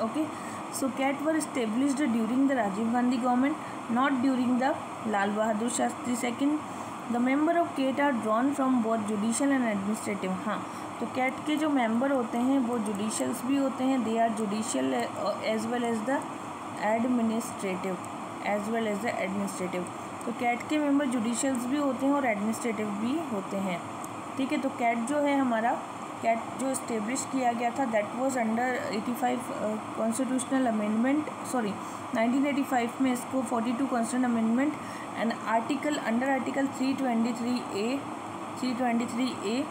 Okay, so CAT were established during the Rajiv Gandhi government, not during the Lal Bahadur Shastri second. The member of CAT are drawn from both judicial and administrative. हाँ, तो CAT के जो member होते हैं वो जुडिशल्स भी होते हैं, they are judicial as well as the administrative, तो CAT के मेंबर जुडिशल्स भी होते हैं और एडमिनिस्ट्रेटिव भी होते हैं, ठीक है। तो CAT जो है हमारा, CAT जो इस्टेब्लिश किया गया था that was under 85 constitutional amendment, 1985 में इसको 42 constitutional amendment and article under article 323A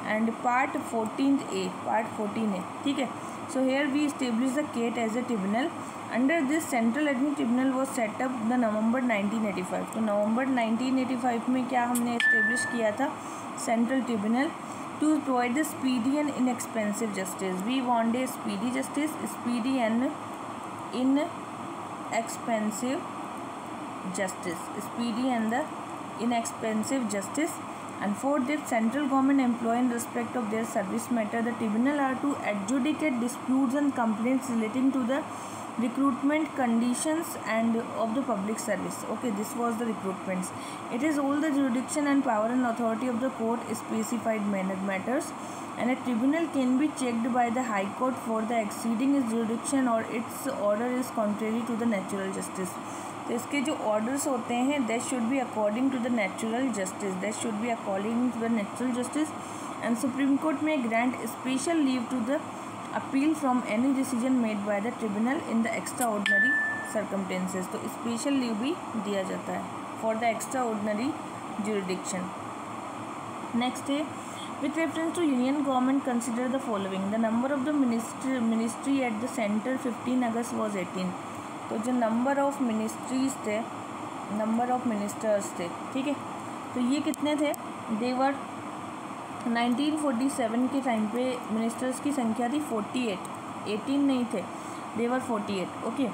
and part 14 है, ठीक है। So here we establish the CAT as a tribunal. Under this central admin tribunal was set up the November 1985। तो नवंबर 1985 में क्या हमने establish किया था, central tribunal, to provide the speedy and inexpensive justice. We want a speedy justice, speedy and inexpensive justice, and for that central government employee in respect of their service matter, the tribunal are to adjudicate disputes and complaints relating to the recruitment conditions and of the public service. Okay, this was the recruitments. It is all the jurisdiction and power and authority of the court specified matters, and a tribunal can be checked by the high court for the exceeding its jurisdiction or its order is contrary to the natural justice. तो इसके जो orders होते हैं that should be according to the natural justice, and Supreme Court may grant special leave to the appeal from any decision made by the tribunal in the extraordinary circumstances. तो special leave भी दिया जाता है for the extraordinary jurisdiction. Next है, with reference to union government, consider the following. The number of the ministry at the center 15 August was 18. तो जो number of ministries थे, number of ministers थे, ठीक है, तो ये कितने थे, देवर 1947 के टाइम पे मिनिस्टर्स की संख्या थी 48, 18 नहीं थे, they were 48. Okay,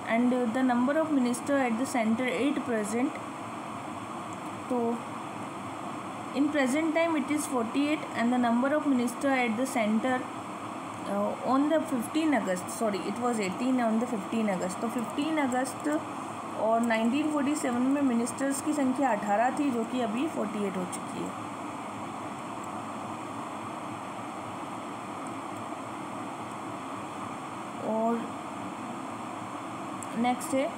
and the number of minister at the centre 8 present. तो in present time it is 48 and the number of minister at the centre on the 15 August, sorry it was 18 on the 15 August. तो 15 अगस्त और 1947 में ministers की संख्या 18 थी, जो कि अभी 48 हो चुकी है. और नेक्स्ट है,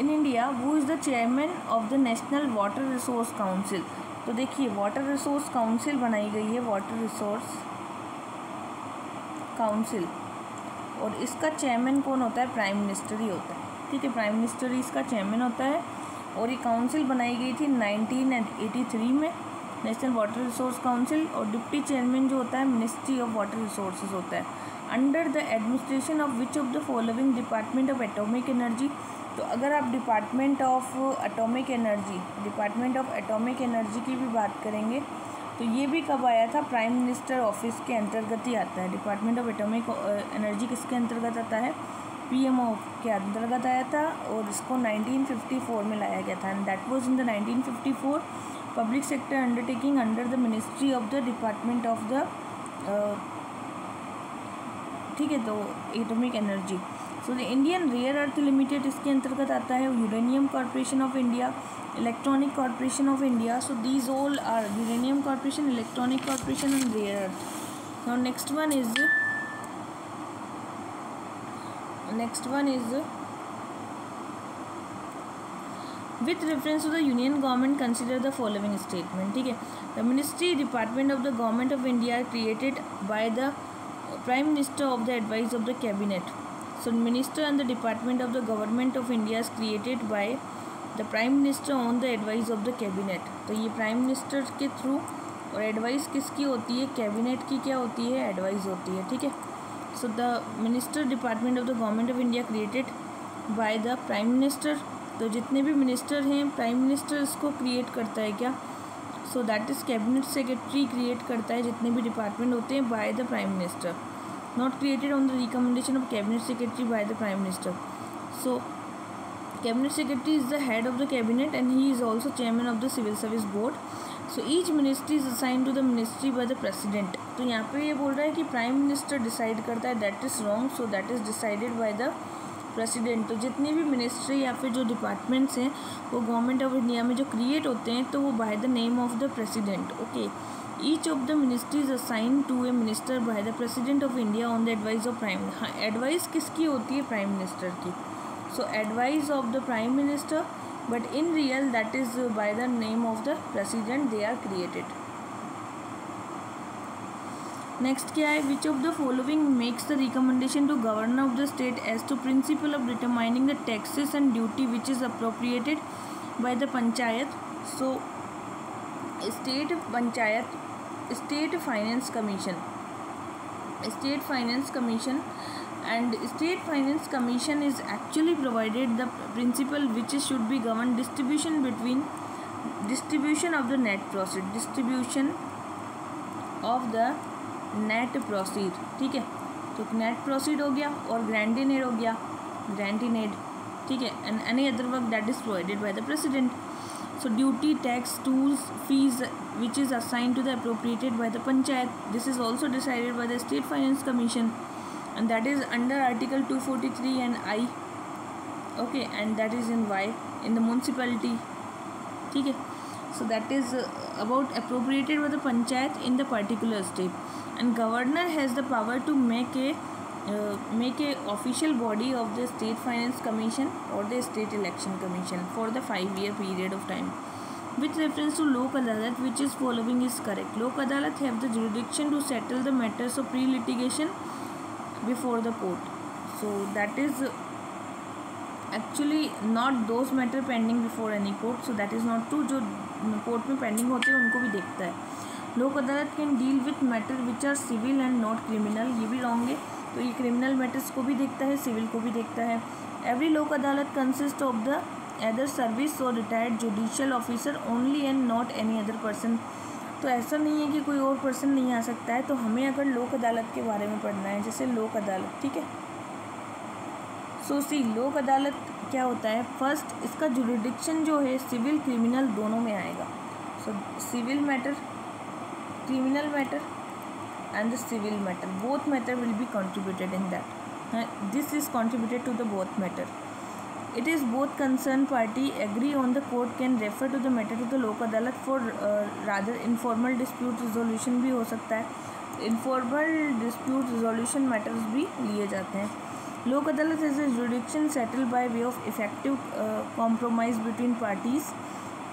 in India who is the chairman of the national water resource council. तो देखिए वाटर रिसोर्स काउंसिल बनाई गई है, वाटर रिसोर्स काउंसिल, और इसका चेयरमैन कौन होता है, प्राइम मिनिस्टर ही होता है, ठीक है, प्राइम मिनिस्टर ही इसका चेयरमैन होता है. और ये काउंसिल बनाई गई थी 1983 में, नेशनल वाटर रिसोर्स काउंसिल, और डिप्टी चेयरमैन जो होता है मिनिस्ट्री ऑफ वाटर रिसोर्सेज होता है. Under the administration of which of the following, department of atomic energy. तो अगर आप डिपार्टमेंट ऑफ एटॉमिक एनर्जी की भी बात करेंगे तो ये भी कब आया था, प्राइम मिनिस्टर ऑफिस के अंतर्गत ही आता है. डिपार्टमेंट ऑफ एटॉमिक एनर्जी किसके अंतर्गत आता है, PMO के अंतर्गत आया था, और इसको 1954 में लाया गया था. And that was in the 1954 public sector undertaking under the ministry of the department of the, ठीक है, तो atomic energy. So the Indian rare earth limited इसके अंतर्गत आता है, uranium corporation of India, electronic corporation of India. So these all are uranium corporation, electronic corporation and rare earth. Now next one is with reference to the union government, consider the following statement. ठीक है, the ministry department of the government of India are created by the prime minister of the advice of the cabinet. So minister and the department of the government of India is created by the prime minister on the advice of the cabinet. तो ये prime minister के through, और advice किसकी होती है, cabinet की क्या होती है, एडवाइस होती है, ठीक है. So the minister department of the government of India created by the prime minister. तो जितने भी मिनिस्टर हैं प्राइम मिनिस्टर इसको क्रिएट करता है क्या, so that is cabinet secretary create करता है जितने भी डिपार्टमेंट होते हैं by the prime minister, not created on the recommendation of cabinet secretary by the prime minister. So cabinet secretary is the head of the cabinet and he is also chairman of the civil service board. So each ministry is assign to the ministry by the president. तो यहाँ पे ये बोल रहा है कि prime minister decide करता है, that is wrong, so that is decided by the president. तो जितनी भी मिनिस्ट्री या फिर जो डिपार्टमेंट्स हैं वो गवर्नमेंट ऑफ इंडिया में जो क्रिएट होते हैं तो वो by the name of the president. Okay, each of the ministries assign to a minister by the president of India on the advice of prime. हाँ, एडवाइस किसकी होती है? प्राइम मिनिस्टर की। So advice of the prime minister, but in real that is by the name of the president they are created. Next क्या है? Which of the following makes the recommendation to governor of the state as to principle of determining the taxes and duty which is appropriated by the panchayat. So state panchayat, state finance commission, state finance commission and state finance commission is actually provided the principle which should be govern distribution between distribution of the net proceed, distribution of the net proceed। ठीक है, तो net proceed हो गया और grant in aid हो गया, grant in aid, ठीक है, and any other work that is provided by the president। So duty, tax, tools, fees which is assigned to the appropriated by the panchayat, this is also decided by the state finance commission, and that is under article 243 and I, okay, and that is in Y in the municipality, ठीक है। So that is about appropriated by the panchayat in the particular state, and governor has the power to make a official body of the state finance commission or the state election commission for the 5-year period of time। With reference to Lok Adalat, which is following is correct? Lok Adalat have the jurisdiction to settle the matters of pre-litigation before the court। So that is actually not those matter pending before any court, so that is not true। जो court में pending होते हैं उनको भी देखता है। Lok Adalat can deal with matter which are civil and not criminal, ये भी रॉन्ग है। तो ये क्रिमिनल मैटर्स को भी देखता है, सिविल को भी देखता है। Every Lok Adalat consist of the other service or retired judicial officer only and not any other person. तो ऐसा नहीं है कि कोई और पर्सन नहीं आ सकता है। तो हमें अगर लोक अदालत के बारे में पढ़ना है, जैसे लोक अदालत, ठीक है। सो सी लोक अदालत क्या होता है? फर्स्ट, इसका जुरिडिक्शन जो है सिविल क्रिमिनल दोनों में आएगा। So civil matter, criminal matter and the civil matter, both matter will be contributed in that. This is contributed to the both matter. It is both concerned party agree on the court can refer to the matter to the लोक अदालत for rather informal dispute resolution भी हो सकता है। informal dispute resolution matters भी लिए जाते हैं। लोक अदालत is a jurisdiction settled by way of effective compromise between parties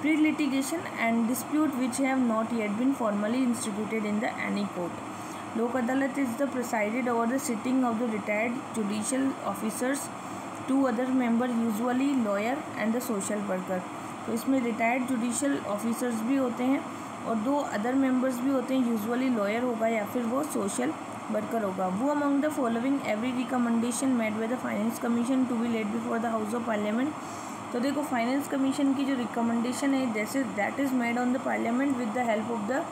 pre-litigation and dispute which have not yet been formally instituted in the any court। लोक अदालत is the presided over the sitting of the retired judicial officers, 2 other member usually lawyer and the social worker. तो इसमें retired judicial officers भी होते हैं और 2 other members भी होते हैं, यूजुअली लॉयर होगा या फिर वो सोशल वर्कर होगा। वो among the following every recommendation made by the finance commission to be laid before the house of parliament. तो देखो फाइनेंस कमीशन की जो रिकमेंडेशन है that is made on the parliament with the help of the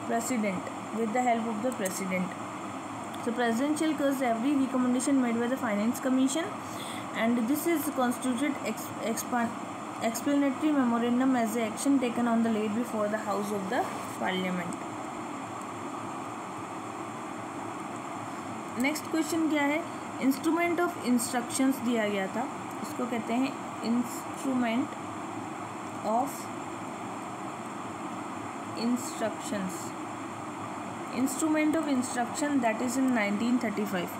president, with the help of the president. So president shall curse every recommendation made by the finance commission, and this is constituted explanatory memorandum as the action taken on the laid before the house of the parliament। Next question क्या है? Instrument of instructions दिया गया था, इसको कहते हैं instrument of instructions. Instrument of instruction that is in 1935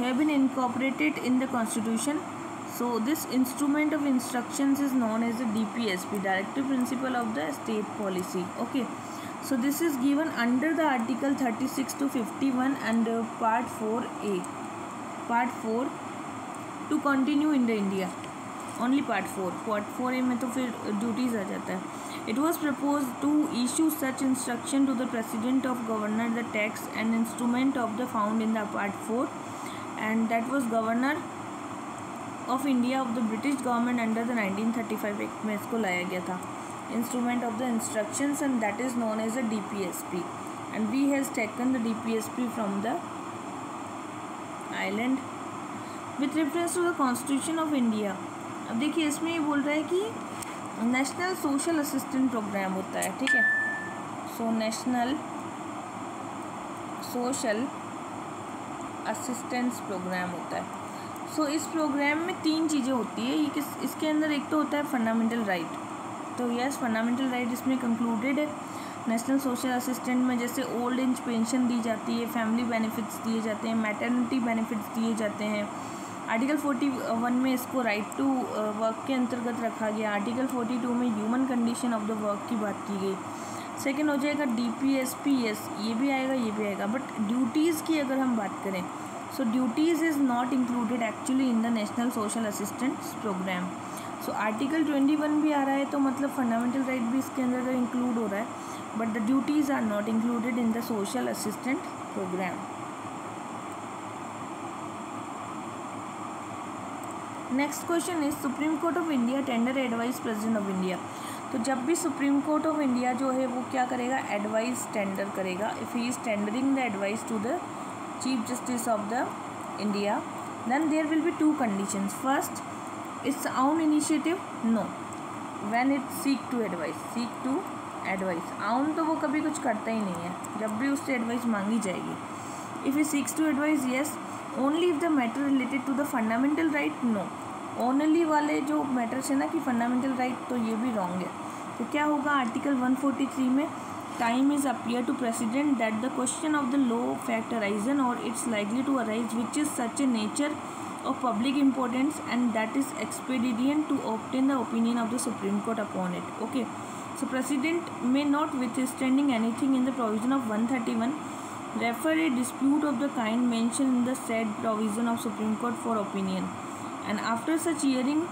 have been incorporated in the constitution। So this instrument of instructions is known as the DPSP, Directive Principle of the State Policy। Okay, so this is given under the article 36 to 51 and part 4A, part 4 to continue in the India, only part 4A में तो फिर duties आ जाता है। It was proposed to issue such instruction to the president of governor the tax and instrument of the found in the part 4, and that was governor of India of the British government under the 1935 Act में इसको लाया गया था, instrument of the instructions, and that is known as the DPSP, and we has taken the DPSP from the island। With reference to the Constitution of India, अब देखिए इसमें ये बोल रहा है कि नेशनल सोशल असिस्टेंट प्रोग्राम होता है, ठीक है। So national social assistance program होता है। सो इस प्रोग्राम में 3 चीज़ें होती है। ये इसके अंदर एक तो होता है फंडामेंटल राइट, तो यस फंडामेंटल राइट इसमें कंक्लूडेड है। नेशनल सोशल असिस्टेंट में जैसे ओल्ड एज पेंशन दी जाती है, फैमिली बेनिफिट्स दिए जाते हैं, मैटरनिटी बेनिफिट्स दिए जाते हैं। आर्टिकल 41 में इसको राइट टू वर्क के अंतर्गत रखा गया। आर्टिकल 42 में human condition of the work की बात की गई। सेकंड हो जाएगा DPSPS, ये भी आएगा, बट ड्यूटीज़ की अगर हम बात करें, so duties is not included actually in the national social assistance programme. So article 21 भी आ रहा है, तो मतलब फंडामेंटल राइट भी इसके अंदर इंक्लूड हो रहा है, but the duties are not included in the social assistant program. Next question is supreme court of India tender advice president of India. तो जब भी सुप्रीम कोर्ट ऑफ इंडिया जो है वो क्या करेगा, एडवाइस टेंडर करेगा। If he is tendering the advice to the chief justice of the India, then there will be 2 conditions. First, it's own initiative, no, when it seek to advise, own तो वो कभी कुछ करता ही नहीं है, जब भी उससे एडवाइस मांगी जाएगी। If it seeks to advise, yes, only if the matter related to the fundamental right, no, only वाले जो मैटर्स है ना कि फंडामेंटल राइट, तो ये भी रॉन्ग है। तो क्या होगा, आर्टिकल 143 में time is appear to president that the question of the law fact arisen or it's likely to arise which is such a nature of public importance and that is expedient to obtain the opinion of the Supreme Court upon it. Okay, so President may not, withstanding anything in the provision of 131, refer a dispute of the kind mentioned in the said provision of Supreme Court for opinion, and after such hearing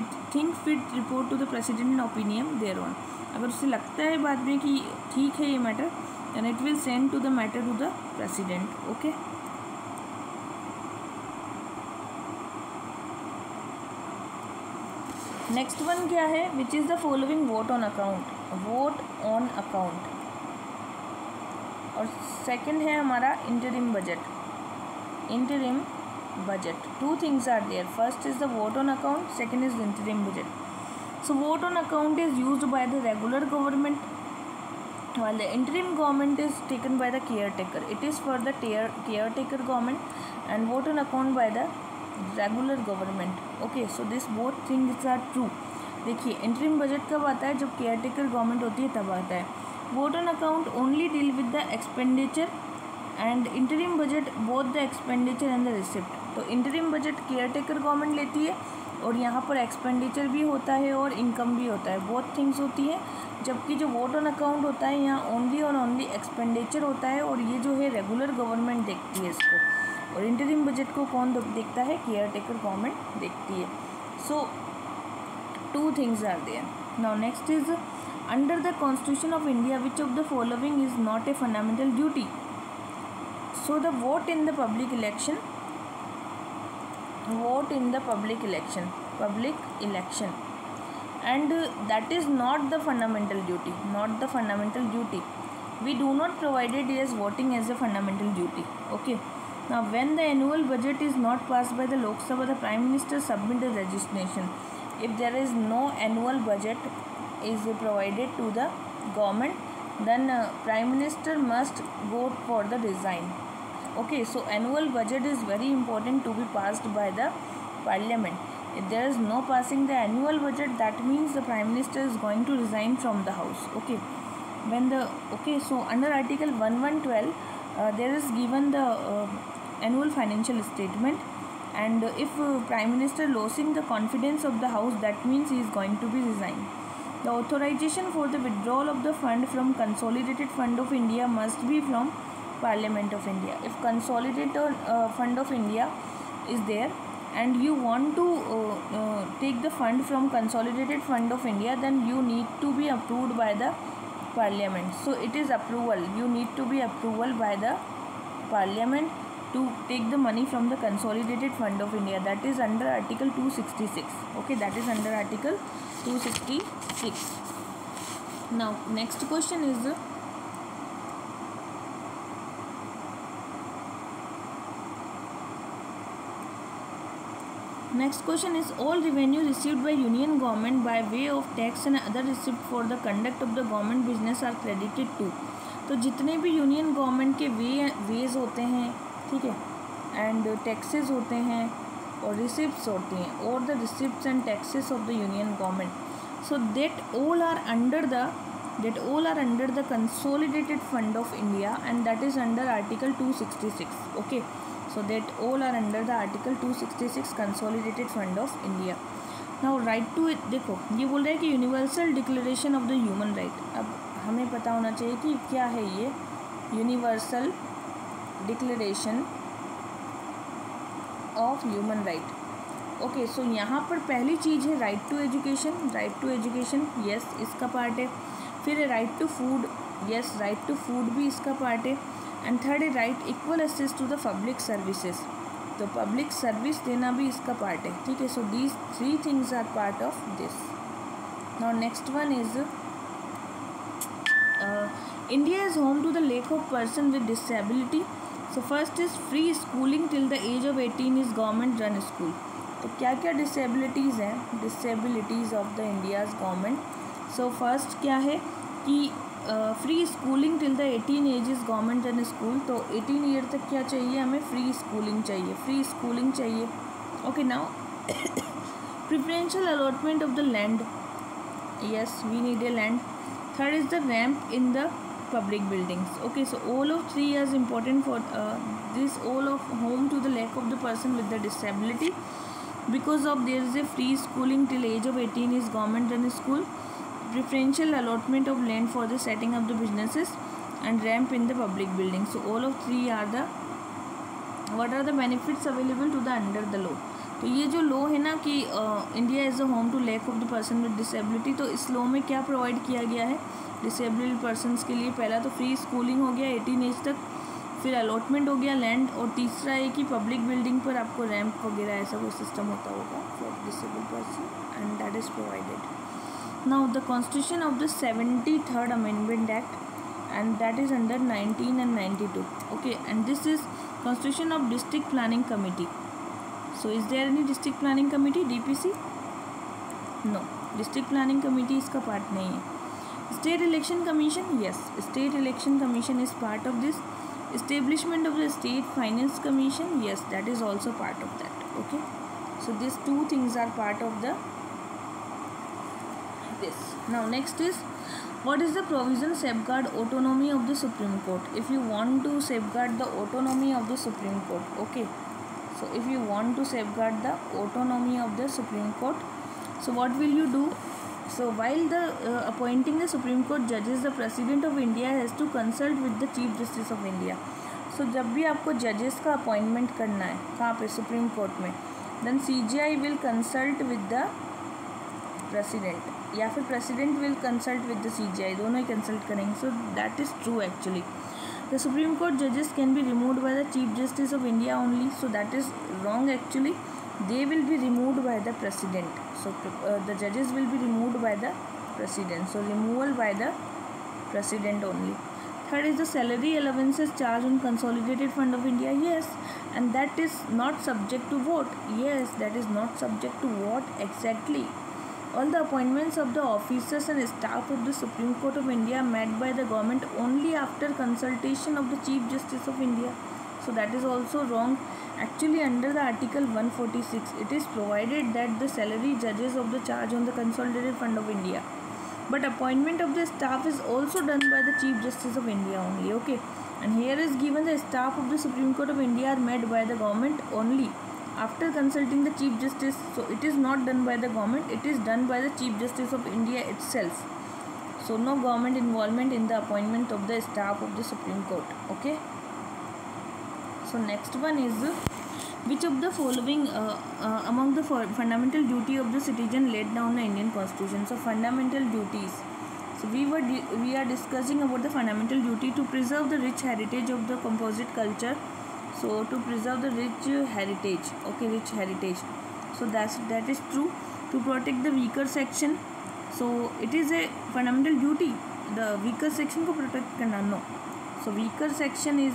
it think fit report to the President in opinion thereon. अगर उसे लगता है बाद में कि ठीक है ये matter, then it will send to the matter to the President. Okay. Next one क्या है, which is the following vote on account. और सेकंड है हमारा interim budget. 2 things are there, first is the vote on account, second is interim budget. So vote on account is used by the regular government, while the interim government is taken by the caretaker. It is for the caretaker government, and vote on account by the regular government. Okay, so this both things are true. देखिए interim budget कब आता है, जब care taker government होती है तब आता है। Vote on account only deal with the expenditure and interim budget both the expenditure and the receipt. तो interim budget care taker government लेती है और यहाँ पर एक्सपेंडिचर भी होता है और इनकम भी होता है, बोथ थिंग्स होती है। जबकि जो वोट ऑन अकाउंट होता है यहाँ ओनली और ओनली एक्सपेंडिचर होता है, और ये जो है रेगुलर गवर्नमेंट देखती है इसको, और इंटरिम बजट को कौन देखता है, केयर टेकर गवर्नमेंट देखती है। So 2 things are there. Now next is under the constitution of India which of the following is not a fundamental duty. So the vote in the public election and that is not the fundamental duty. We do not provide it as voting as a fundamental duty. Okay, now when the annual budget is not passed by the Lok Sabha, the Prime Minister submit the resignation. If there is no annual budget is provided to the government, then Prime Minister must go for the resign. Okay, so annual budget is very important to be passed by the Parliament. If there is no passing the annual budget, that means the Prime Minister is going to resign from the house. Okay, so under Article 1112 there is given the annual financial statement, and if Prime Minister losing the confidence of the house, that means he is going to be resigned. The authorization for the withdrawal of the fund from Consolidated Fund of India must be from Parliament of India. If Consolidated Fund of India is there and you want to take the fund from Consolidated Fund of India, then you need to be approved by the Parliament. So it is approval, you need to be approval by the Parliament to take the money from the Consolidated Fund of India. That is under Article 266. Okay, that is under Article 266. Now next question is Next question is, all revenue received by union government by way of tax and other receipt for the conduct of the government business are credited to. तो जितने भी union government के veg होते हैं, ठीक है, and taxes होते हैं और रिसिप्ट्स होती हैं, और the receipts and taxes of the union government, so that all are under the consolidated fund of India, and that is under article 266. Okay, so that all are under the article 266 consolidated fund of India. Now right to it, देखो ये बोल रहा है कि universal declaration of the human right. अब हमें पता होना चाहिए कि क्या है ये universal declaration of human right. Okay, so यहाँ पर पहली चीज़ है right to education. Right to education, yes, इसका पार्ट है. फिर है right to food, yes, right to food भी इसका पार्ट है. एंड थर्ड है right equal access to the public services. तो पब्लिक सर्विस देना भी इसका पार्ट है, ठीक है. So these 3 things are part of this. Now next one is India is home to the lack of person with disability. So first is free schooling till the age of 18 is government run school. तो क्या क्या disabilities हैं, disabilities of the India's government. So first क्या है कि free schooling till the 18 age is government run school. तो 18 year तक क्या चाहिए हमें, फ्री स्कूलिंग चाहिए, फ्री स्कूलिंग चाहिए. Okay, now preferential allotment of the land, yes, we need a land. Third is the ramp in the public buildings. Okay, so all of 3 is important for this all of home to the lack of the person with the disability, because of there is a free schooling till age of 18 is government run school, preferential allotment of land for the setting up the businesses, and ramp in the public buildings. So all of 3 are the what are the benefits available to the under the law. तो ये जो law है ना कि India is a home to lack of the person with disability, तो इस law में क्या प्रोवाइड किया गया है डिसेबल्ड पर्सनस के लिए. पहला तो फ्री स्कूलिंग हो गया 18 एज तक, फिर अलॉटमेंट हो गया लैंड, और तीसरा है कि पब्लिक बिल्डिंग पर आपको रैंप वगैरह ऐसा कोई सिस्टम होता होगा for disabled person, and that is provided. Now the constitution of the 73rd amendment act, and that is under 19 and 92. Okay, and this is constitution of district planning committee. So is there any district planning committee, DPC? No, district planning committee इसका part नहीं है. State election commission, yes, state election commission is part of this. Establishment of the state finance commission, yes, that is also part of that. Okay, so these 2 things are part of the this. Now next is, what is the provision safeguard autonomy of the Supreme Court? If you want to safeguard the autonomy of the Supreme Court, okay. So if you want to safeguard the autonomy of the Supreme Court, so what will you do? So while the appointing the Supreme Court judges, the President of India has to consult with the Chief Justice of India. So जब भी आपको judges का appointment करना है कहाँ पे, Supreme Court में, then CJI will consult with the President, या फिर President will consult with the CJI, दोनों ही consult करेंगे. So that is true actually. The Supreme Court judges can be removed by the Chief Justice of India only, so that is wrong actually. They will be removed by the President. So the judges will be removed by the President. So removal by the President only. Third is the salary allowances charged on consolidated fund of India. Yes, and that is not subject to vote. Yes, that is not subject to vote exactly. All the appointments of the officers and staff of the Supreme Court of India made by the government only after consultation of the Chief Justice of India. So that is also wrong. Actually, under the Article 146, it is provided that the salary judges of the charge on the consolidated fund of India. But appointment of the staff is also done by the Chief Justice of India only. Okay, and here is given the staff of the Supreme Court of India are made by the government only after consulting the Chief Justice. So it is not done by the government, it is done by the Chief Justice of India itself. So no government involvement in the appointment of the staff of the Supreme Court. Okay, so next one is, which of the following among the fundamental duty of the citizen laid down the Indian Constitution? So fundamental duties, so we are discussing about the fundamental duty to preserve the rich heritage of the composite culture. So to preserve the rich heritage, okay, rich heritage, so that is true. To protect the weaker section, so it is a fundamental duty the weaker section को protect करना. No, so weaker section is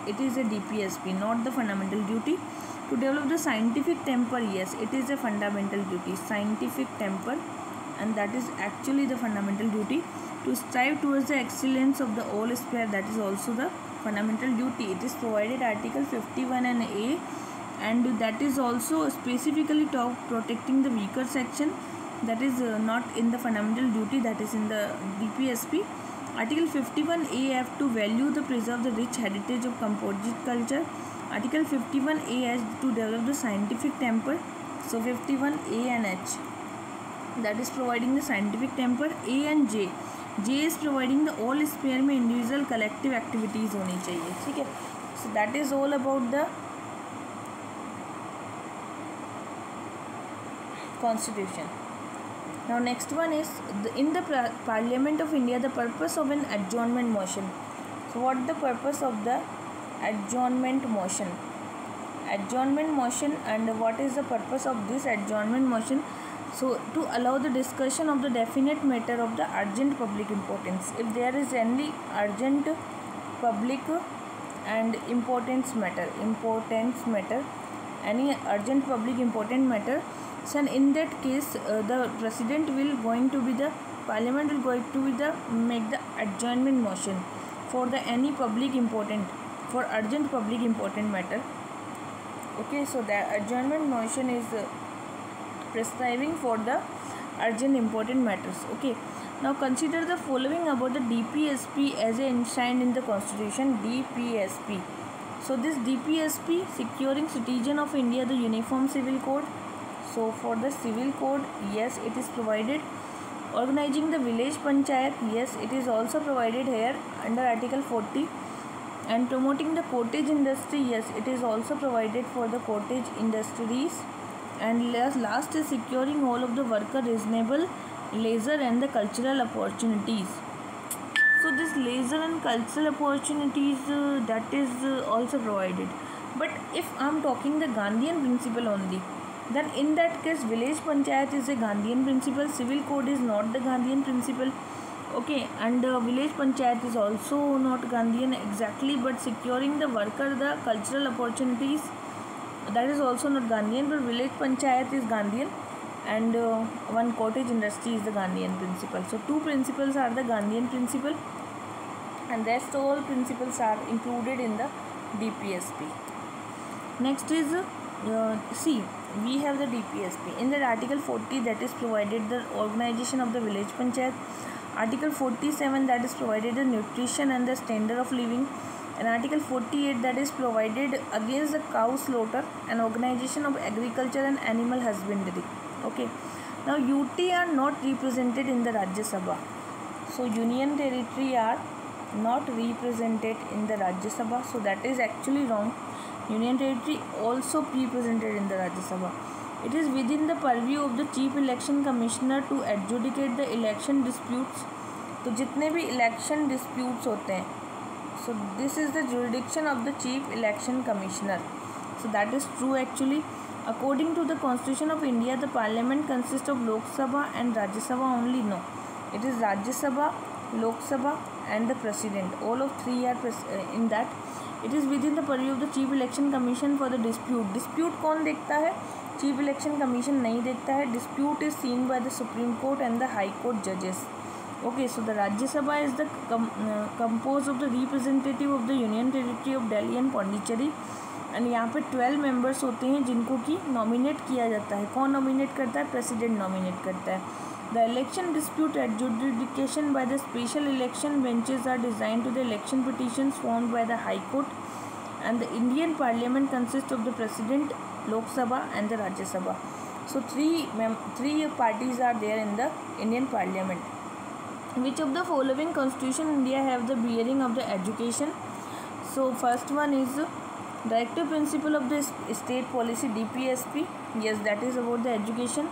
it is a DPSP, not the fundamental duty. To develop the scientific temper, yes, it is a fundamental duty. Scientific temper, and that is actually the fundamental duty. To strive towards the excellence of the whole sphere, that is also the fundamental duty. It is provided Article 51 and A, and that is also specifically protecting the weaker section. That is not in the fundamental duty, that is in the DPSP. Article 51A have to value the preserve the rich heritage of composite culture. Article 51A has to develop the scientific temper. So 51A and H, that is providing the scientific temper. A and J, J is providing the all sphere में individual collective activities होनी चाहिए, ठीक है. So that is all about the constitution. Now next one is in the Parliament of India, the purpose of an adjournment motion. So what the purpose of the adjournment motion? Adjournment motion, and what is the purpose of this adjournment motion? So to allow the discussion of the definite matter of the urgent public importance. If there is any urgent public and importance matter, any urgent public important matter, so in that case the president will going to be the parliament will going to be the make the adjournment motion for the any public important, for urgent public important matter. Okay, so the adjournment motion is prescribing for the urgent important matters. Okay, now consider the following about the DPSP as enshrined in the constitution. DPSP, so this DPSP securing citizen of India the uniform civil code. So for the civil code, yes, it is provided. Organizing the village panchayat, yes, it is also provided here under Article 40. And promoting the cottage industry, yes, it is also provided for the cottage industries. And last is securing all of the worker reasonable leisure and the cultural opportunities. So this leisure and cultural opportunities that is also provided. But if I am talking the Gandhian principle only, then in that case village panchayat is a Gandhian principle, civil code is not the Gandhian principle. Okay, and village panchayat is also not Gandhian exactly, but securing the worker the cultural opportunities, that is also not Gandhian, but village panchayat is Gandhian, and one cottage industry is the Gandhian principle. So two principles are the Gandhian principle, and rest all principles are included in the DPSP. Next is see, we have the DPSP in the Article 40, that is provided the organization of the village panchayat. Article 47, that is provided the nutrition and the standard of living. And Article 48, that is provided against the cow slaughter and organization of agriculture and animal husbandry. Okay, now UT are not represented in the Rajya Sabha. So union territory are not represented in the Rajya Sabha, so that is actually wrong. Union territory also represented in the Rajya Sabha. It is within the purview of the Chief Election Commissioner to adjudicate the election disputes. तो जितने भी election disputes होते हैं, so this is the jurisdiction of the Chief Election Commissioner. So that is true actually. According to the Constitution of India, the Parliament consists of Lok Sabha and Rajya Sabha only. No, it is Rajya Sabha, Lok Sabha and the President. All of three are in that. It is within the purview of the Chief Election Commission for the dispute. Dispute कौन देखता है? Chief Election Commission नहीं देखता है. Dispute is seen by the Supreme Court and the High Court judges. Okay, so the Rajya Sabha is the composed of the representative of the Union Territory of Delhi and Pondicherry. And यहाँ पे 12 members होते हैं जिनको कि nominate किया जाता है. कौन नॉमिनेट करता है? प्रेसिडेंट नॉमिनेट करता है. The election dispute adjudication by the special election benches are design to the election petitions formed by the high court. And the Indian parliament consist of the president, Lok Sabha and the राज्य सभा. So three parties are there in the Indian Parliament. Which of the following Constitution India have the bearing of the education? So first one is Directive Principle of the State Policy, DPSP. Yes, that is about the education.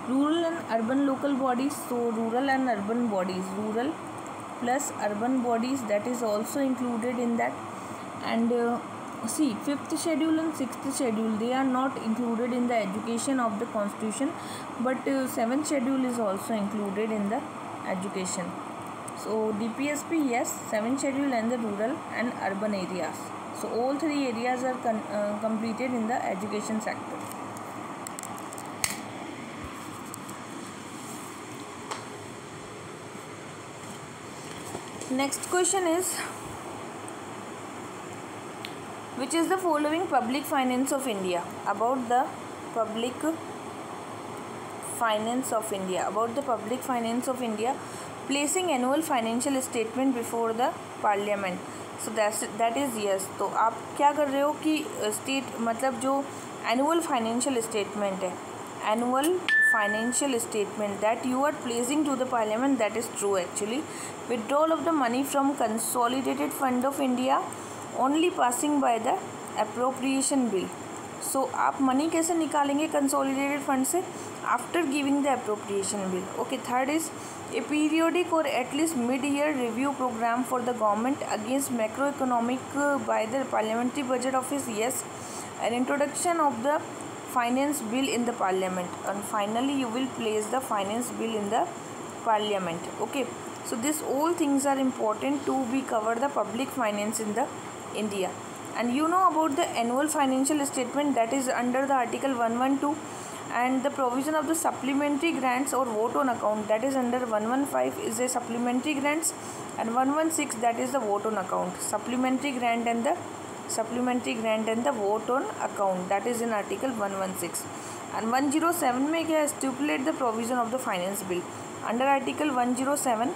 Rural and urban local bodies. So rural and urban bodies, rural plus urban bodies, that is also included in that. And see, 5th schedule and 6th schedule, they are not included in the education of the Constitution, but 7th schedule is also included in the education. So DPSP, yes, 7th schedule and the rural and urban areas. So all three areas are completed in the education sector. Next question is, which is the following public finance of India? About the public finance of India. About the public finance of India, placing annual financial statement before the parliament. So that is yes. तो आप क्या कर रहे हो कि state मतलब जो annual financial statement है, annual financial statement that you are placing to the parliament, that is true actually. Withdrawal of the money from consolidated fund of India only passing by the appropriation bill. So आप money कैसे निकालेंगे consolidated fund से? After giving the appropriation bill. Okay. Third is a periodic or at least mid year review programme for the government against macro economic by the parliamentary budget office. Yes. An introduction of the finance bill in the parliament, and finally you will place the finance bill in the parliament. Okay, so this all things are important to be cover the public finance in the India. And you know about the annual financial statement, that is under the article 112, and the provision of the supplementary grants or vote on account, that is under 115 is a supplementary grants, and 116 that is the vote on account. Supplementary grant and the vote on account, that is in article 116. And 107 में क्या stipulate the provision of the finance bill. Under article 107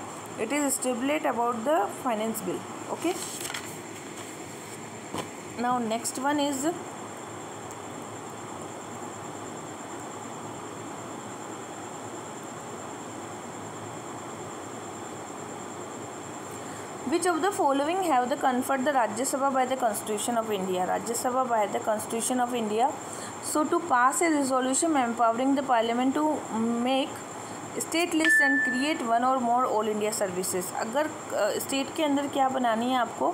it is stipulate about the finance bill. Okay, now next one is, which of the following have the conferred the Rajya Sabha by the Constitution of India? Rajya Sabha by the Constitution of India. So to pass a resolution empowering the Parliament to make state list and create one or more all India services. अगर state के अंदर क्या बनानी है आपको?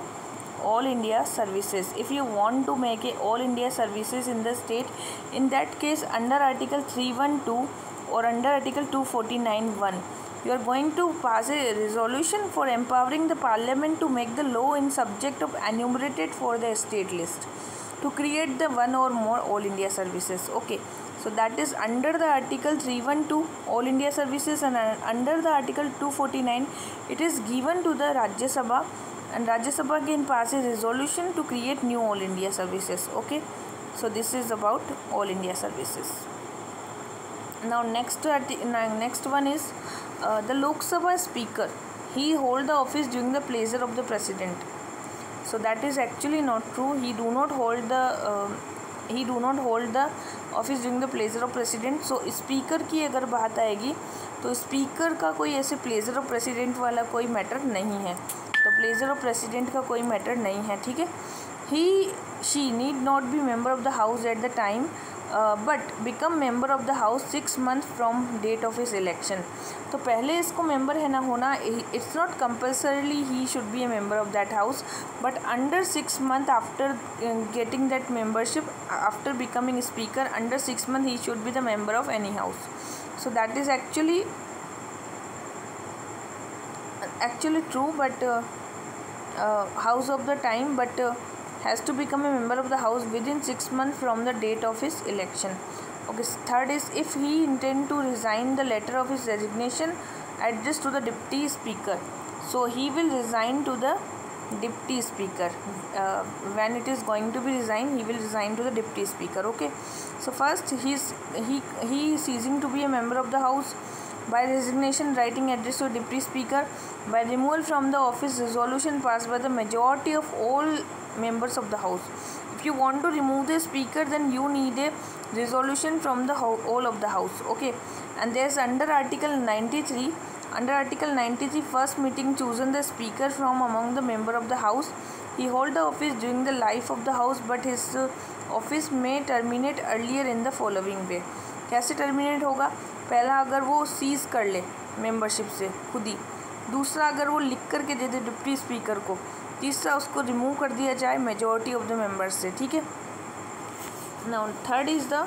All India services. If you want to make a all India services in the state, in that case under article 312 or under article 249(1), you are going to pass a resolution for empowering the parliament to make the law in subject of enumerated for the state list to create the one or more all India services. Okay, so that is under the article 312 all India services, and under the article 249 it is given to the Rajya Sabha, and Rajya Sabha can pass a resolution to create new all India services. Okay, so this is about all India services. Now next one is the Lok Sabha speaker, he hold the office during the pleasure of the president. So that is actually not true. He do not hold the office during the pleasure of president. So speaker की अगर बात आएगी तो speaker का कोई ऐसे pleasure of president वाला कोई मैटर नहीं है. तो pleasure of president का कोई मैटर नहीं है. ठीक है. She need not be member of the house at the time, but become member of the house 6 months from date of his election. तो पहले इसको member है ना होना. It's not compulsorily he should be a member of that house, but under 6 months after getting that membership, after becoming speaker, under 6 months he should be the member of any house. So that is actually true, but house of the time, but has to become a member of the house within 6 months from the date of his election. Okay, third is, if he intend to resign, the letter of his resignation addressed to the deputy speaker. So he will resign to the deputy speaker. When it is going to be resigned, he will resign to the deputy speaker. Okay, so first he is ceasing to be a member of the house by resignation, writing address to deputy speaker. By removal from the office, resolution passed by the majority of all members of the house. If you want to remove the speaker, then you need a resolution from the all of the house. Okay, and there's under article 93. Under article 93, first meeting chosen the speaker from among the member of the house. He hold the office during the life of the house, but his office may terminate earlier in the following way. कैसे terminate होगा? पहला अगर वो seize कर ले membership से खुद ही, दूसरा अगर वो लिख कर के दे दे डिप्टी स्पीकर को, तीसरा उसको रिमूव कर दिया जाए मेजॉरिटी ऑफ द मेंबर्स से. ठीक है. Now third is the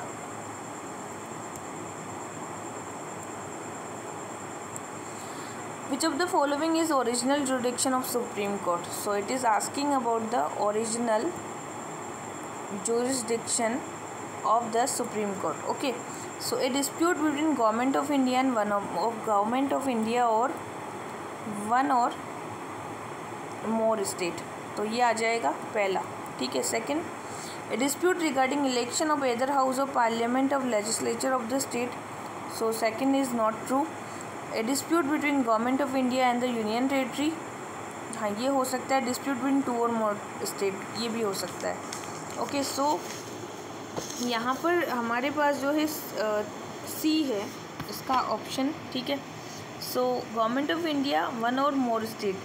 which of the following is original jurisdiction of Supreme Court? So it is asking about the original jurisdiction of the Supreme Court. Okay, so a dispute between Government of India and Government of India or one or more state, तो ये आ जाएगा पहला, ठीक है. Second, a dispute regarding election of either house of parliament of legislature of the state, so second is not true. A dispute between Government of India and the Union Territory, हाँ ये हो सकता है. dispute between two or more state, ये भी हो सकता है. ओके, सो यहाँ पर हमारे पास जो है सी है इसका ऑप्शन, ठीक है. So government of India one or more state,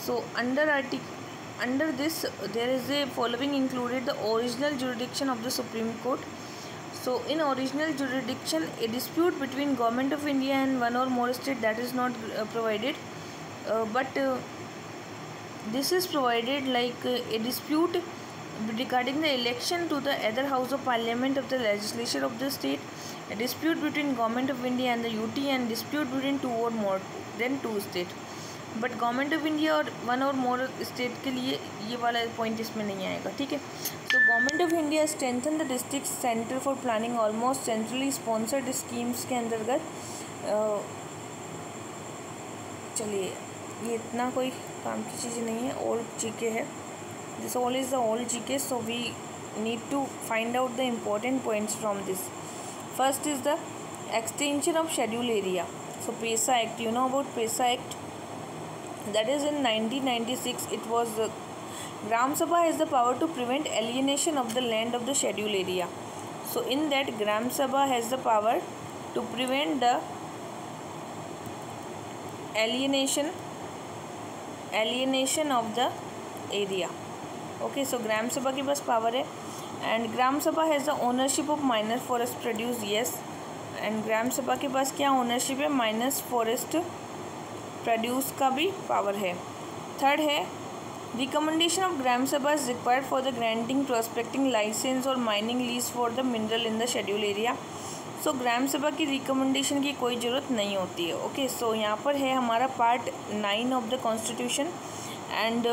so under this there is a following included the original jurisdiction of the Supreme Court. So in original jurisdiction a dispute between government of India and one or more state that is not provided, but this is provided like a dispute regarding the election to the other house of parliament of the legislature of the state, a dispute between government of India and the UT, and dispute between two or more than two state. But government of India और one or more state के लिए ये वाला point इसमें नहीं आएगा, ठीक है. So government of India strengthen the district centre for planning almost centrally sponsored schemes के अंतर्गत. चलिए, ये इतना कोई काम की चीज़ नहीं है, ओल्ड जीके है. This all is the old GK, so we need to find out the important points from this. First is the extension of schedule area. So PESA act, you know about PESA act, that is in 1996 it was Gram Sabha has the power to prevent alienation of the land of the schedule area. So in that Gram Sabha has the power to prevent the alienation of the area. Okay, so Gram Sabha के पास power है, and Gram Sabha has the ownership of minor forest produce, yes, and Gram Sabha के पास क्या ownership है, minus forest produce का भी power है. Third है recommendation of Gram Sabha is required for the granting prospecting licence or mining lease for the mineral in the schedule area. So Gram Sabha की recommendation की कोई ज़रूरत नहीं होती है. ओके, सो यहाँ पर है हमारा part 9 of the constitution, and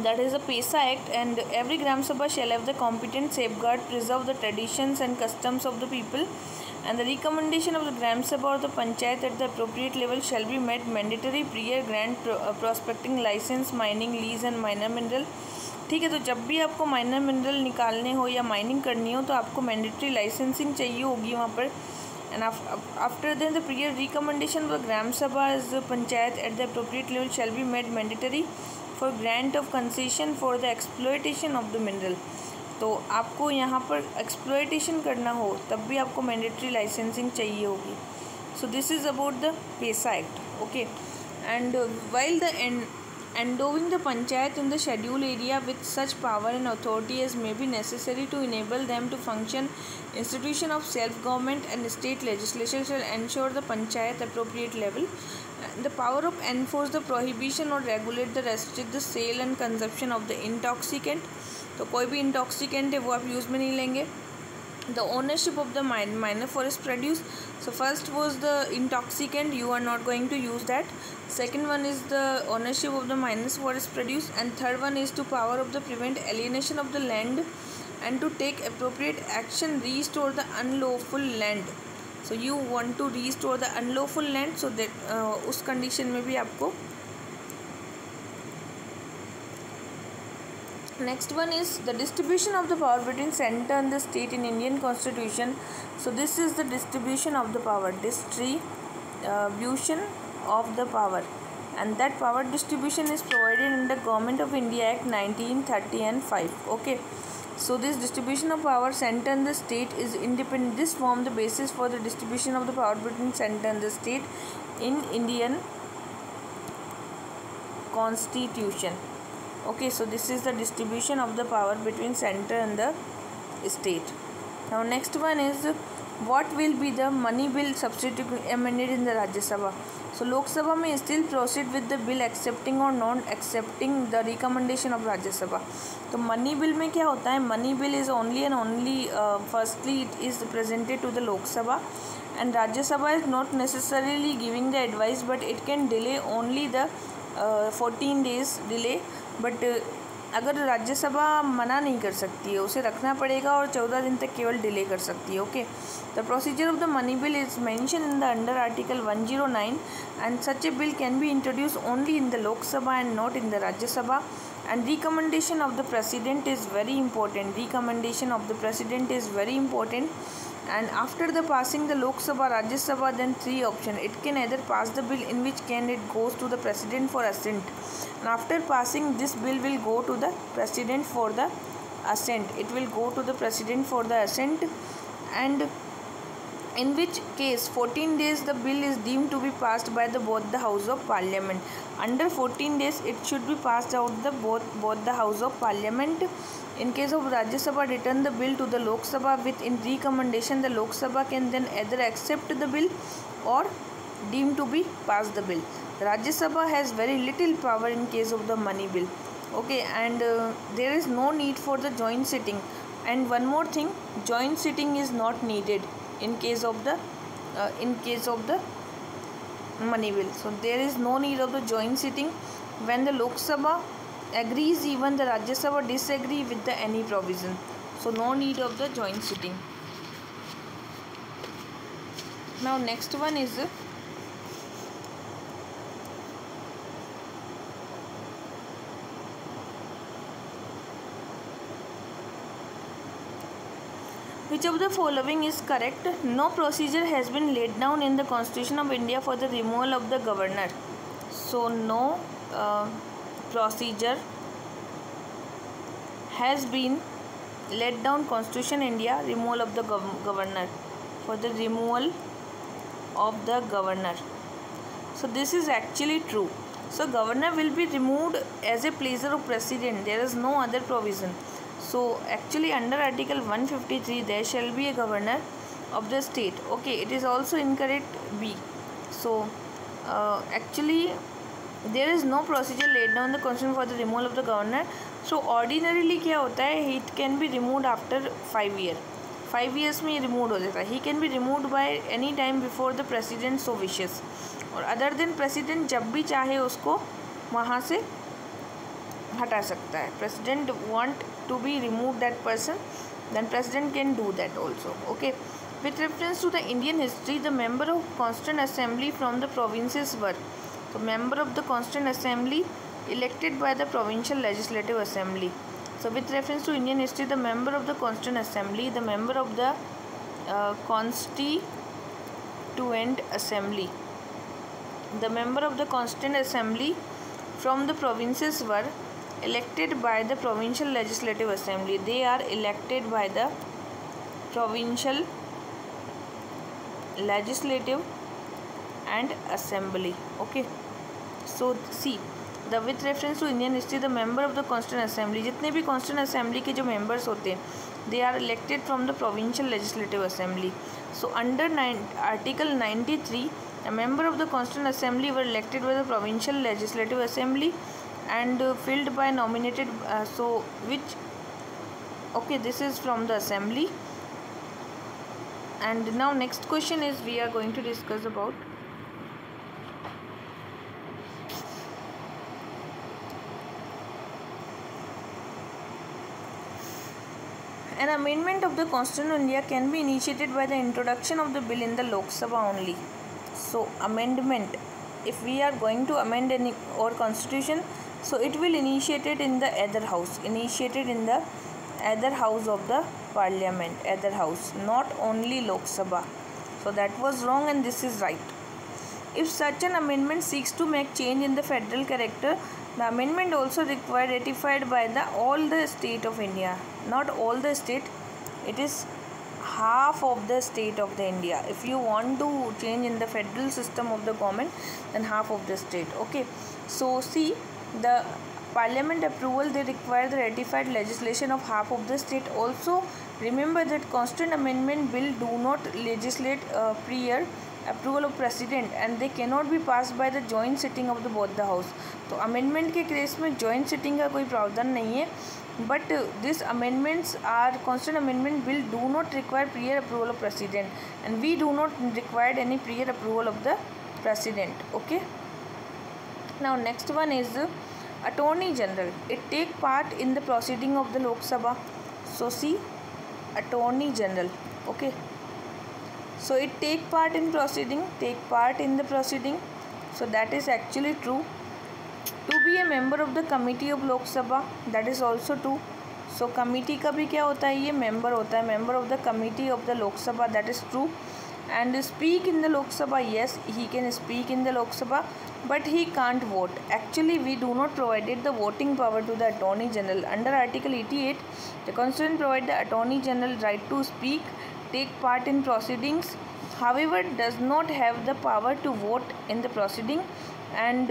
that is a PESA Act, and every Gram Sabha shall have the competent safeguard, preserve the traditions and customs of the people, and the recommendation of the Gram Sabha or the Panchayat at the appropriate level shall be made mandatory prior grant prospecting license, mining lease and minor mineral. ठीक है, तो जब भी आपको minor mineral निकालने हो या mining करनी हो तो आपको मैंडेटरी लाइसेंसिंग चाहिए होगी वहाँ पर. And after then the prior recommendation of the Gram Sabha as panchayat at the appropriate level shall be made mandatory for grant of concession for the exploitation of the mineral. तो आपको यहाँ पर एक्सप्लोइटेशन करना हो तब भी आपको मैंडेटरी लाइसेंसिंग चाहिए होगी. So this is about the PESA act. Okay, and while the endowing the panchayat in the schedule area with such power and authority as may be necessary to enable them to function, institution of self government and state legislature shall ensure the panchayat appropriate level the power of enforce the prohibition or regulate the restrict the sale and consumption of the intoxicant. तो कोई भी intoxicant है वो आप use में नहीं लेंगे. The ownership of the minor forest produce. So first was the intoxicant, you are not going to use that. Second one is the ownership of the minor forest produce, and third one is to power of the prevent alienation of the land and to take appropriate action restore the unlawful land. So you want to restore the unlawful land, so that उस condition में भी आपको. Next one is the distribution of the power between center and the state in Indian Constitution. So this is the distribution of the power, distribution of the power, and that power distribution is provided in the Government of India Act 1930 and 5. Okay, so this distribution of power center and the state is independent. This form the basis for the distribution of the power between center and the state in Indian Constitution. Okay, so this is the distribution of the power between center and the state. Now next one is what will be the money bill substitute amended in the Rajya Sabha. So Lok Sabha may still proceed with the bill accepting or not accepting the recommendation of Rajya Sabha. तो money bill में क्या होता है, money bill is only and only firstly it is presented to the Lok Sabha, and Rajya Sabha is not necessarily giving the advice, but it can delay only the 14 days delay, but अगर राज्यसभा मना नहीं कर सकती है, उसे रखना पड़ेगा और 14 दिन तक केवल डिले कर सकती है. Okay, the procedure of the money bill is mention in the under article 109 and such A bill can be introduce only in the Lok Sabha and not in the Rajya Sabha. And recommendation of the president is very important. Recommendation of the president is very important. And after the passing the Lok Sabha, Rajya Sabha, then three options. It can either pass the bill, in which can it goes to the president for assent. And after passing this bill will go to the president for the assent. It will go to the president for the assent. And in which case 14 days the bill is deemed to be passed by the both the house of parliament. Under 14 days it should be passed out the both the house of parliament. In case of Rajya Sabha, return the bill to the Lok Sabha with in recommendation. The Lok Sabha can then either accept the bill or deem to be pass the bill. The Rajya Sabha has very little power in case of the money bill. Okay, and there is no need for the joint sitting. And one more thing, joint sitting is not needed in case of the money bill. So there is no need of the joint sitting. When the Lok Sabha agrees, even the Rajya Sabha disagree with the any provision. So no need of the joint sitting. Now next one is which of the following is correct? No procedure has been laid down in the Constitution of India for the removal of the governor. So no procedure has been laid down Constitution India removal of the governor, for the removal of the governor. So this is actually true. So governor will be removed as a pleasure of president. There is no other provision. So actually under article 153 there shall be a governor of the state. Okay, it is also incorrect B. So actually there is no procedure laid down the constitution for the removal of the governor. So ordinarily क्या होता है, it can be removed after 5 years. 5 years में removed हो जाता है. He can be removed by any time before the president so wishes. और other then president जब भी चाहे उसको वहाँ से हटा सकता है. President want to be remove that person, then president can do that also. Okay, with reference to the Indian history, the member of constituent assembly from the provinces were, तो member of the constituent assembly elected by the provincial legislative assembly. So with reference to Indian history, the member of the Constituent Assembly, the member of the Constituent Assembly, the member of the Constituent Assembly from the provinces were elected by the Provincial Legislative Assembly. They are elected by the Provincial Legislative and Assembly. Okay, so see. The with reference to Indian history, the member of the Constituent Assembly, जितने भी Constituent Assembly के जो members होते हैं, they are elected from the Provincial Legislative Assembly. So under Article 93, a member of the Constituent Assembly were elected by the Provincial Legislative Assembly and filled by nominated. Okay, this is from the Assembly. And now next question is we are going to discuss about an amendment of the Constitution of India can be initiated by the introduction of the bill in the Lok Sabha only. So amendment, if we are going to amend any or constitution, so it will initiated in the other house, initiated in the other house of the parliament, other house, not only Lok Sabha. So that was wrong and this is right. If such an amendment seeks to make change in the federal character, the amendment also required ratified by the all the state of India. Not all the state, it is half of the state of the India. If you want to change in the federal system of the government, then half of the state. Okay, so see, the parliament approval, they require the ratified legislation of half of the state. Also remember that constituent amendment bill do not legislate prior approval of president and they cannot be passed by the joint sitting of the both the house. तो amendment के case में joint sitting का कोई प्रावधान नहीं है, but these amendments are constituent amendment bill do not require prior approval of president and we do not require any prior approval of the president. Okay, now next one is Attorney General, it take part in the proceeding of the Lok Sabha. So see, Attorney General, okay. So it take part in the proceeding. So that is actually true. To be a member of the committee of Lok Sabha, that is also true. So committee का भी क्या होता है, ये member होता है, member of the committee of the Lok Sabha, that is true. And speak in the Lok Sabha, yes, he can speak in the Lok Sabha, but he can't vote. Actually, we do not provided the voting power to the Attorney General. Under Article 88, the Constitution provides the Attorney General right to speak, take part in proceedings, however, does not have the power to vote in the proceeding, and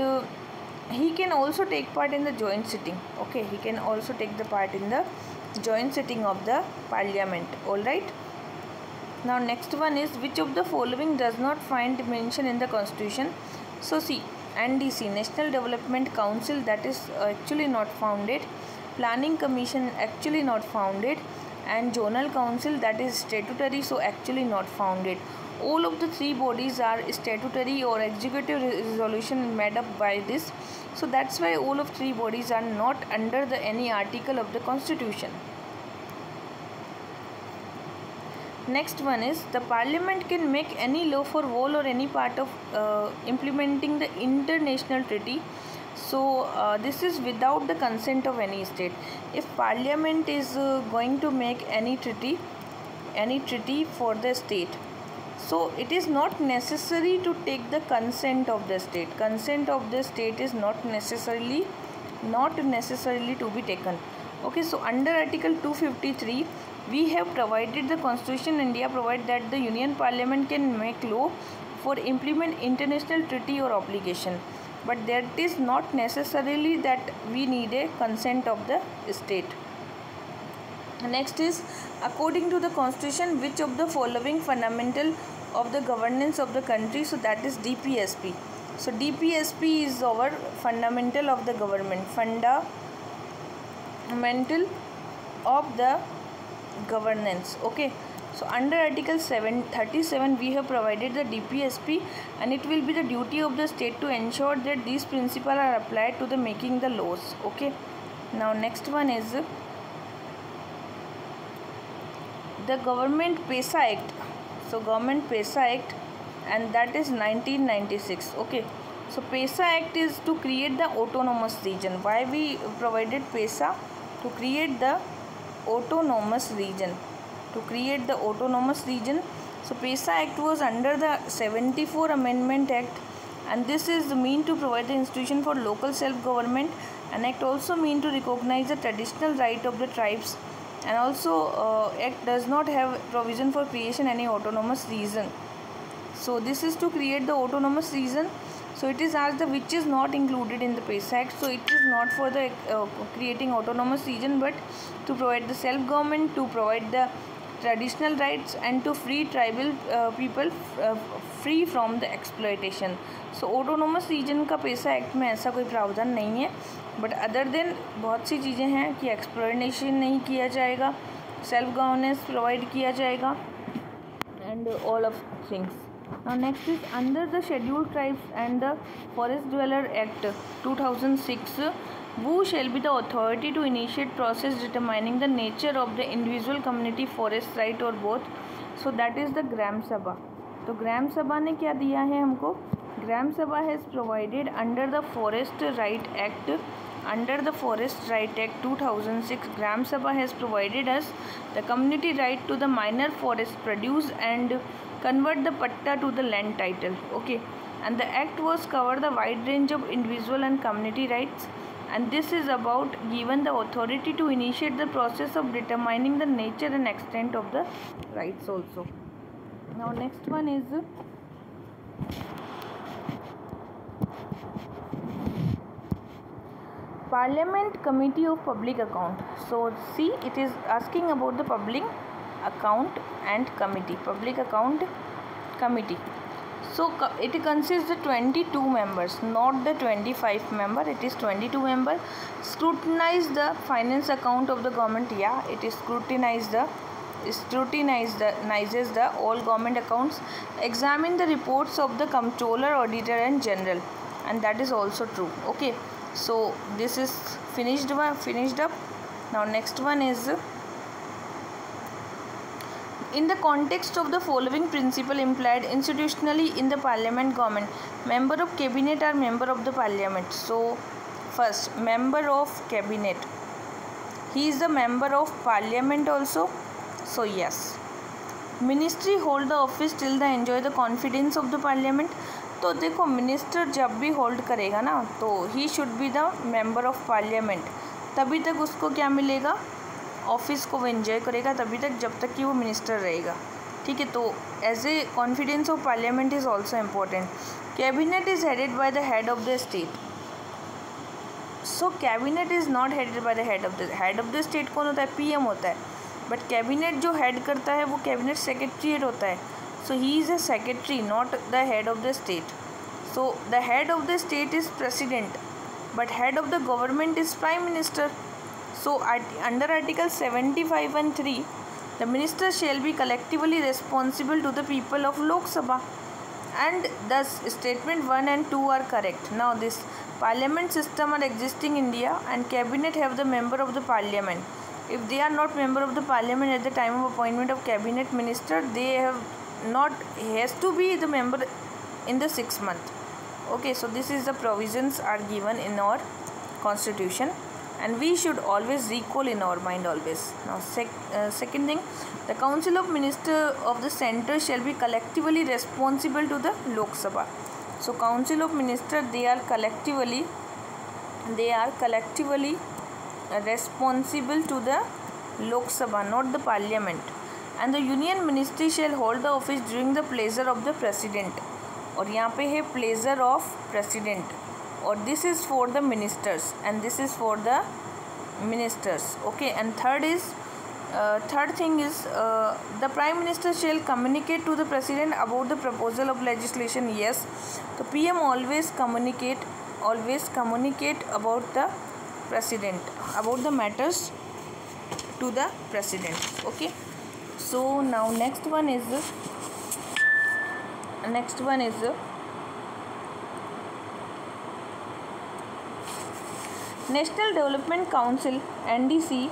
he can also take part in the joint sitting. Okay, he can also take the part in the joint sitting of the Parliament. All right. Now next one is, which of the following does not find mention in the Constitution? So see, NDC, National Development Council, that is actually not founded. Planning Commission, actually not founded. And Zonal Council, that is statutory, so actually not founded. All of the three bodies are statutory or executive resolution made up by this. So that's why all of three bodies are not under the any article of the Constitution. Next one is, the Parliament can make any law for all or any part of implementing the international treaty. So this is without the consent of any state. If Parliament is going to make any treaty for the state, so it is not necessary to take the consent of the state. Consent of the state is not necessarily to be taken. Okay, so under Article 253, we have provided, the Constitution India provide that the Union Parliament can make law for implement international treaty or obligation, but that is not necessarily that we need a consent of the state. Next is, according to the Constitution, which of the following fundamental of the governance of the country? So that is DPSP. So DPSP is our fundamental of the government, fundamental of the governance. Okay, so under Article 37 we have provided the DPSP, and it will be the duty of the state to ensure that these principles are applied to the making the laws. Okay, now next one is the Government PESA Act. So Government PESA Act, and that is 1996. Okay, so PESA Act is to create the autonomous region. Why we provided PESA? To create the autonomous region. So PESA Act was under the 74 Amendment Act, and this is mean to provide the institution for local self-government. An act also mean to recognize the traditional right of the tribes, and also act does not have provision for creation any autonomous region. So this is to create the autonomous region. So it is asked the which is not included in the PESA Act. So it is not for the creating autonomous region, but to provide the self-government, to provide the traditional rights, and to free tribal people free from the exploitation. So autonomous region का PESA Act में ऐसा कोई प्रावधान नहीं है, but other than बहुत सी चीज़ें हैं कि exploitation नहीं किया जाएगा, self governance provide किया जाएगा, and all of things. Now next is, under the Scheduled Tribes and the Forest Dweller Act 2006, who shall be the authority to initiate process determining the nature of the individual community forest right or both? So that is the Gram Sabha. तो Gram Sabha ने क्या दिया है हमको? Gram Sabha has provided under the Forest Right Act. Under the Forest Right Act 2006, Gram Sabha has provided us the community right to the minor forest produce and convert the patta to the land title. Okay, and the act was cover the wide range of individual and community rights, and this is about given the authority to initiate the process of determining the nature and extent of the rights also. Now next one is Parliament Committee of Public Account. So see, it is asking about the Public Account and Committee, Public Account Committee. So it consists of 22 members, not the 25 member. It is 22 member. Scrutinize the finance account of the government. Yeah, it is scrutinizes the all government accounts. Examine the reports of the comptroller, auditor, and general, and that is also true. Okay. So this is finished up. Now next one is, in the context of the following principle implied institutionally in the parliament government, member of cabinet are member of the parliament. So first, member of cabinet, he is the member of parliament also. So yes. Ministry hold the office till the enjoy the confidence of the parliament. तो देखो minister जब भी hold करेगा ना तो he should be the member of parliament, तभी तक उसको क्या मिलेगा, ऑफिस को वो एंजॉय करेगा तभी तक जब तक कि वो मिनिस्टर रहेगा. ठीक है, तो as a confidence of parliament is also important. Cabinet is headed by the head of the state. So cabinet is not headed by the head of the state. कौन होता है, पीएम होता है. बट कैबिनेट जो head करता है वो cabinet secretariat होता है. So he is a secretary, not the head of the state. So the head of the state is president, but head of the government is prime minister. So under article 75(3) the minister shall be collectively responsible to the people of Lok Sabha. And thus statement 1 and 2 are correct. Now this parliament system are existing in India and cabinet have the member of the parliament. If they are not member of the parliament at the time of appointment of cabinet minister, they have not has to be the member in the 6th month. Okay, so this is the provisions are given in our constitution and we should always recall in our mind always. Now second thing, the council of minister of the center shall be collectively responsible to the Lok Sabha. So council of minister they are collectively responsible to the Lok Sabha, not the parliament. And the union ministry shall hold the office during the pleasure of the president. और यहाँ पे है pleasure of president, और this is for the ministers and this is for the ministers. Okay, and third thing is the prime minister shall communicate to the president about the proposal of legislation. Yes, the PM always communicate about the president, about the matters to the president. Okay, so now next one is National Development Council, NDC.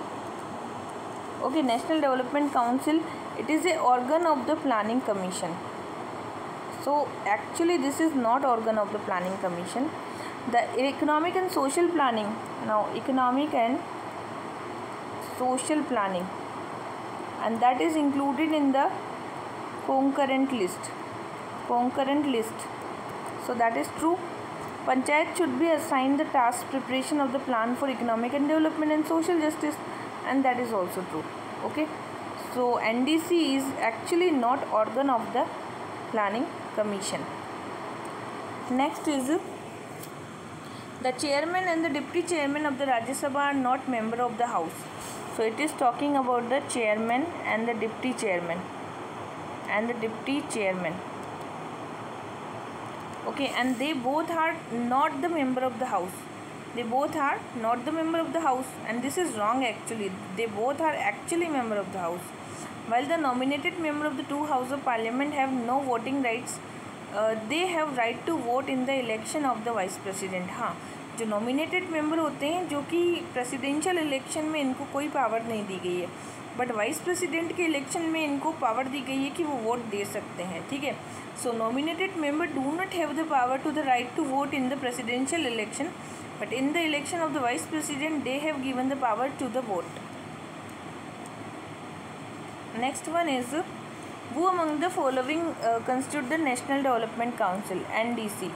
Okay, National Development Council, it is a organ of the planning commission. So actually this is not organ of the planning commission. The economic and social planning, now economic and social planning, and that is included in the concurrent list. So that is true. Panchayat should be assigned the task preparation of the plan for economic and development and social justice, and that is also true. Okay, so NDC is actually not organ of the planning commission. Next is the chairman and the deputy chairman of the Rajya Sabha are not member of the house. So it is talking about the chairman and the deputy chairman Okay, and they both are not the member of the house. And this is wrong actually. They both are actually member of the house. While the nominated member of the two houses of parliament have no voting rights, they have right to vote in the election of the vice president. हाँ, जो nominated member होते हैं, जो कि presidential election में इनको कोई power नहीं दी गई है, बट वाइस प्रेसिडेंट के इलेक्शन में इनको पावर दी गई है कि वो वोट दे सकते हैं. ठीक है, so nominated member do not have the power to the right to vote in the presidential election, but in the election of the vice president they have given the power to the vote. Next one is, who among the following constitute the National Development Council, NDC?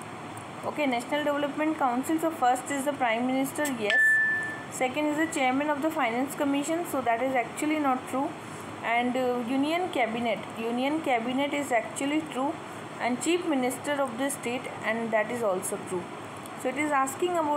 Okay, National Development Council. So first is the Prime Minister. Yes. Second is the Chairman of the Finance Commission. So that is actually not true. And Union Cabinet is actually true. And Chief Minister of the State, and that is also true. So it is asking about